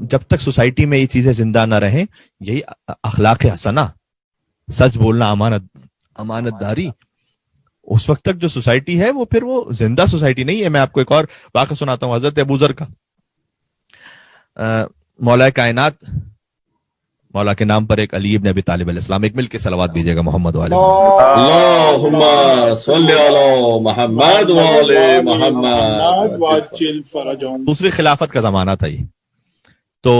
جب تک سوسائٹی میں یہ چیزیں زندہ نہ رہیں، یہی اخلاق حسنہ، سچ بولنا، امانت داری، اس وقت تک جو سوسائٹی ہے وہ پھر وہ زندہ سوسائٹی نہیں ہے۔ میں آپ کو ایک اور واقعہ سناتا ہوں حضرت ابو ذر کا۔ مولا کائنات، مولا کے نام پر ایک علی ابن ابی طالب علیہ السلام، ایک مل کے صلوات بھیجیے گا محمد والے اللہم صلی علی محمد والے محمد وعجل فرجهم۔ دوسری خلافت کا زمانہ تھا یہ، تو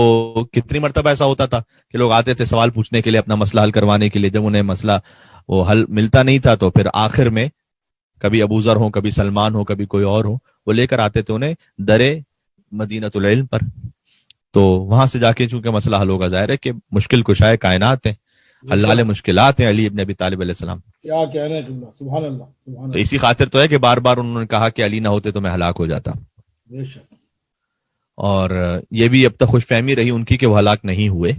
کتنی مرتبہ ایسا ہوتا تھا کہ لوگ آتے تھے سوال پوچھنے کے لیے، اپنا مسئلہ حل کروانے کے لیے، جب انہیں مسئلہ وہ حل ملتا نہیں تھا تو پھر آخر میں کبھی ابو ذر ہو، کبھی سلمان ہو، کبھی کوئی اور ہو، وہ لے کر آتے تھے انہیں درے مدینۃ العلم پر، تو وہاں سے جا کے چونکہ مسئلہ حل ہوگا، ظاہر ہے کہ مشکل کشائے کائنات ہیں، حلال مشکلات ہیں علی ابن ابی طالب علیہ السلام۔ کیا کہنے اللہ، سبحان اللہ، سبحان تو اسی خاطر تو ہے کہ بار بار انہوں نے کہا کہ علی نہ ہوتے تو میں ہلاک ہو جاتا، بے شک۔ اور یہ بھی اب تک خوش فہمی رہی ان کی کہ وہ ہلاک نہیں ہوئے۔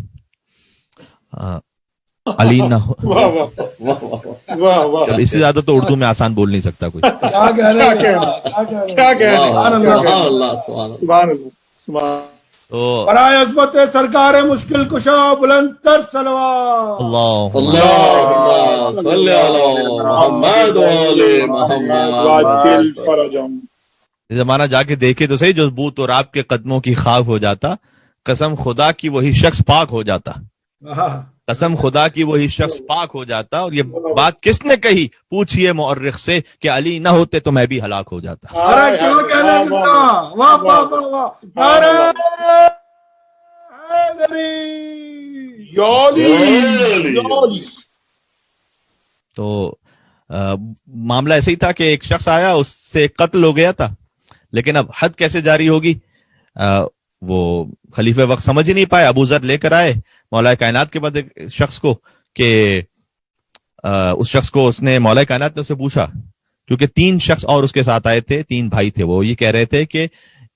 علی نہ ہو، واہ واہ واہ واہ، اس سے زیادہ تو اردو میں آسان بول نہیں سکتا کوئی۔ کیا کہنے کیا کہنے، سبحان اللہ سبحان اللہ۔ سبحان اللہ، سبحان تو برائے عظمت سرکار مشکل کشا بلند تر صلوات۔ اللہم صلی علی محمد والے محمد وعجل فرجهم۔ یہ زمانہ جا کے دیکھے تو صحیح، جو بوت اور آپ کے قدموں کی خاک ہو جاتا، قسم خدا کی وہی شخص پاک ہو جاتا، قسم خدا کی وہی شخص پاک ہو جاتا۔ اور یہ بات کس نے کہی؟ پوچھئے مورخ سے کہ علی نہ ہوتے تو میں بھی ہلاک ہو جاتا۔ ارے کیا کہنے اللہ، واہ واہ واہ واہ، ارے حیدری یا علی۔ تو معاملہ ایسے ہی تھا کہ ایک شخص آیا، اس سے قتل ہو گیا تھا، لیکن اب حد کیسے جاری ہوگی وہ خلیفہ وقت سمجھ ہی نہیں پائے۔ ابو ذر لے کر آئے مولا کائنات کے بعد ایک شخص کو، کہ اس شخص کو اس نے، مولا کائنات نے اسے پوچھا، کیونکہ 3 شخص اور اس کے ساتھ آئے تھے، 3 بھائی تھے، وہ یہ کہہ رہے تھے کہ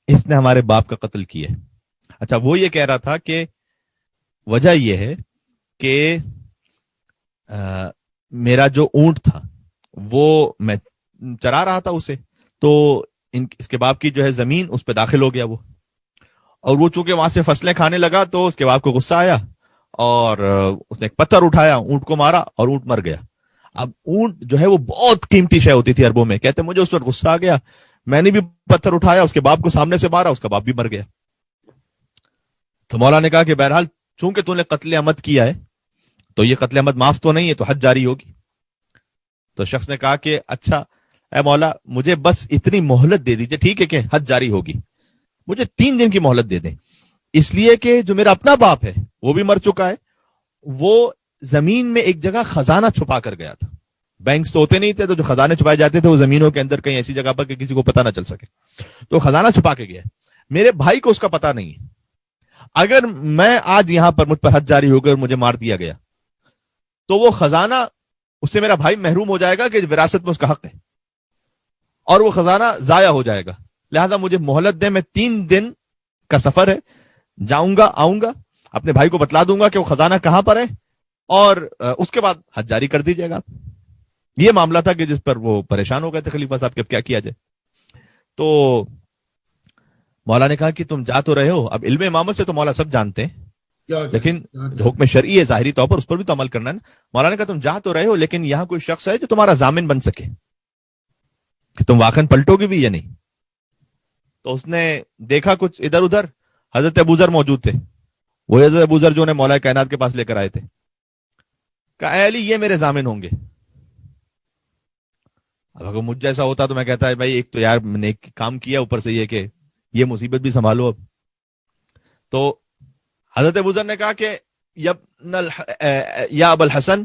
اس نے ہمارے باپ کا قتل کیا۔ اچھا، وہ یہ کہہ رہا تھا کہ وجہ یہ ہے کہ میرا جو اونٹ تھا وہ میں چرا رہا تھا اسے، تو اس کے باپ کی جو ہے زمین اس پہ داخل ہو گیا وہ، اور وہ چونکہ وہاں سے فصلیں کھانے لگا تو اس کے باپ کو غصہ آیا اور اس نے ایک پتھر اٹھایا، اونٹ کو مارا اور اونٹ مر گیا۔ اب اونٹ جو ہے وہ بہت قیمتی شے ہوتی تھی عربوں میں، کہتے مجھے اس وقت غصہ آ گیا، میں نے بھی پتھر اٹھایا، اس کے باپ کو سامنے سے مارا، اس کا باپ بھی مر گیا۔ تو مولا نے کہا کہ بہرحال چونکہ تو نے قتل عمد کیا ہے تو یہ قتل عمد معاف تو نہیں ہے، تو حد جاری ہوگی۔ تو شخص نے کہا کہ اچھا اے مولا، مجھے بس اتنی مہلت دے دیجئے، ٹھیک ہے کہ حد جاری ہوگی، مجھے 3 دن کی مہلت دے دیں، اس لیے کہ جو میرا اپنا باپ ہے وہ بھی مر چکا ہے، وہ زمین میں ایک جگہ خزانہ چھپا کر گیا تھا۔ بینکس تو ہوتے نہیں تھے، تو جو خزانے چھپائے جاتے تھے وہ زمینوں کے اندر کہیں ایسی جگہ پر کہ کسی کو پتہ نہ چل سکے، تو خزانہ چھپا کے گیا۔ میرے بھائی کو اس کا پتہ نہیں ہے، اگر میں آج یہاں پر مجھ پر حد جاری ہو گئی اور مجھے مار دیا گیا تو وہ خزانہ، اس سے میرا بھائی محروم ہو جائے گا کہ وراثت میں اس کا حق ہے، اور وہ خزانہ ضائع ہو جائے گا، لہذا مجھے مہلت دیں، میں 3 دن کا سفر ہے، جاؤں گا آؤں گا، اپنے بھائی کو بتلا دوں گا کہ وہ خزانہ کہاں پر ہے، اور اس کے بعد حد جاری کر دیجیے گا۔ یہ معاملہ تھا کہ جس پر وہ پریشان ہو گئے تھے خلیفہ صاحب کہ اب کیا کیا جائے۔ تو مولا نے کہا کہ تم جا تو رہے ہو، اب علم امامت سے تو مولا سب جانتے ہیں، لیکن جو حکم شرعی ہے ظاہری طور پر اس پر بھی تو عمل کرنا ہے نا۔ مولا نے کہا تم جا تو رہے ہو، لیکن یہاں کوئی شخص ہے جو تمہارا ضامن بن سکے کہ تم واقعا پلٹو گے بھی یا نہیں۔ تو اس نے دیکھا کچھ ادھر ادھر، حضرت ابو ذر موجود تھے، وہ حضرت ابو ذر جو نے مولا کائنات کے پاس لے کر آئے تھے، کہا اے علی یہ میرے ضامن ہوں گے۔ اب اگر مجھ جیسا ہوتا تو میں کہتا ہے بھائی ایک تو یار میں نے ایک کام کیا، اوپر سے یہ کہ یہ مصیبت بھی سنبھالو۔ اب تو حضرت ابو ذر نے کہا کہ یا ابو الحسن،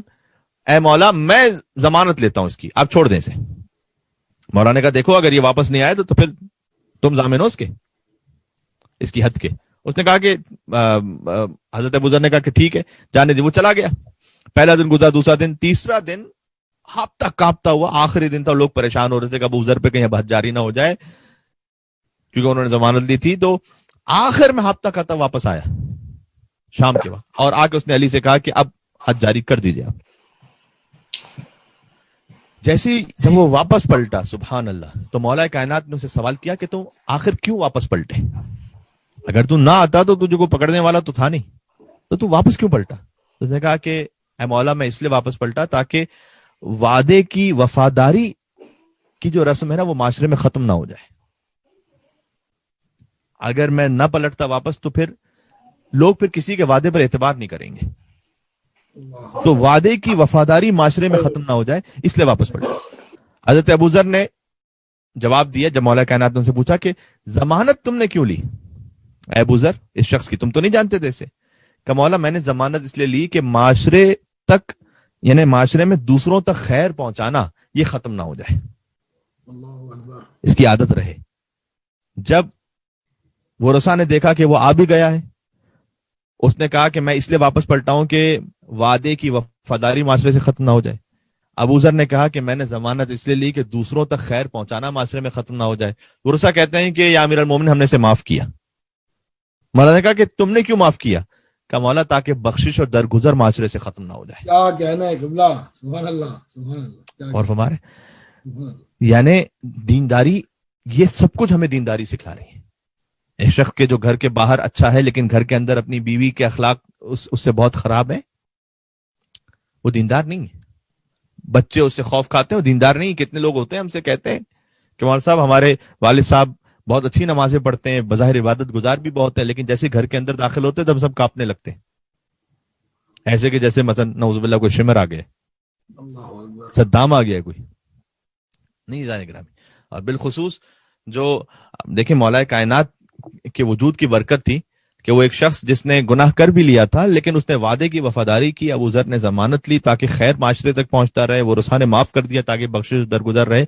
اے مولا میں ضمانت لیتا ہوں اس کی، آپ چھوڑ دیں اسے۔ مولا نے کہا دیکھو اگر یہ واپس نہیں آئے تو پھر تم ضامن ہو اس کے، اس کی حد کے۔ اس نے کہا کہ حضرت ابو ذر نے کہا کہ ٹھیک ہے جانے دی، وہ چلا گیا۔ پہلا دن گزرا، دوسرا دن، تیسرا دن ہفتہ کاپتا ہوا، آخری دن تھا، لوگ پریشان ہو رہے تھے کہ ابو ذر پہ کہیں حد جاری نہ ہو جائے کیونکہ انہوں نے ضمانت دی تھی۔ تو آخر میں ہفتہ کاپتا واپس آیا شام کے وقت، اور آ کے اس نے علی سے کہا کہ اب حد جاری کر دیجئے آپ۔ جیسی جب وہ واپس پلٹا، سبحان اللہ، تو مولا کائنات نے اسے سوال کیا کہ تم آخر کیوں واپس پلٹے؟ اگر تو نہ آتا تو تجھے کو پکڑنے والا تو تھا نہیں، تو تو واپس کیوں پلٹا؟ اس نے کہا کہ اے مولا میں اس لیے واپس پلٹا تاکہ وعدے کی وفاداری کی جو رسم ہے نا وہ معاشرے میں ختم نہ ہو جائے. اگر میں نہ پلٹتا واپس تو پھر لوگ پھر کسی کے وعدے پر اعتبار نہیں کریں گے. تو وعدے کی وفاداری معاشرے میں ختم نہ ہو جائے اس لیے واپس پلٹا. حضرت ابو ذر نے جواب دیا جب مولا کائنات نے ان سے پوچھا کہ ضمانت تم نے کیوں لی اے ابو ذر اس شخص کی، تم تو نہیں جانتے تھے اسے؟ کہ مولا میں نے ضمانت اس لیے لی کہ معاشرے تک یعنی معاشرے میں دوسروں تک خیر پہنچانا یہ ختم نہ ہو جائے، اس کی عادت رہے. جب ورثہ نے دیکھا کہ وہ آ بھی گیا ہے، اس نے کہا کہ میں اس لیے واپس پلٹا ہوں کہ وعدے کی وفاداری معاشرے سے ختم نہ ہو جائے. ابو ذر نے کہا کہ میں نے ضمانت اس لیے لی کہ دوسروں تک خیر پہنچانا معاشرے میں ختم نہ ہو جائے. ورثہ کہتے ہیں کہ یا امیر المومن ہم نے اسے معاف کیا. مولا نے کہا کہ تم نے کیوں معاف کیا؟ کہ مولا تاکہ بخشش اور درگزر معاشرے سے ختم نہ ہو جائے. کیا کہنا ہے قبلہ، سبحان اللہ سبحان اللہ. اور فرما رہے یعنی دینداری، یہ سب کچھ ہمیں دینداری سکھلا رہی ہے. ایک شخص کے جو گھر کے باہر اچھا ہے لیکن گھر کے اندر اپنی بیوی کے اخلاق اس سے بہت خراب ہے، وہ دیندار نہیں ہے. بچے اس سے خوف کھاتے ہیں، وہ دیندار نہیں. کتنے لوگ ہوتے ہیں ہم سے کہتے ہیں کہ مولانا صاحب ہمارے والد صاحب بہت اچھی نمازیں پڑھتے ہیں، بظاہر عبادت گزار بھی بہت ہے، لیکن جیسے گھر کے اندر داخل ہوتے تب سب کانپنے لگتے ہیں، ایسے کہ جیسے مثلا نعوذ باللہ کوئی شمر آ گیا، صدام آ گیا کوئی. نہیں جانے گرامی. اور بالخصوص جو دیکھیں مولا کائنات کے وجود کی برکت تھی کہ وہ ایک شخص جس نے گناہ کر بھی لیا تھا لیکن اس نے وعدے کی وفاداری کی. ابو ذر نے ضمانت لی تاکہ خیر معاشرے تک پہنچتا رہے، وہ ورثہ نے معاف کر دیا تاکہ بخشش درگزر رہے.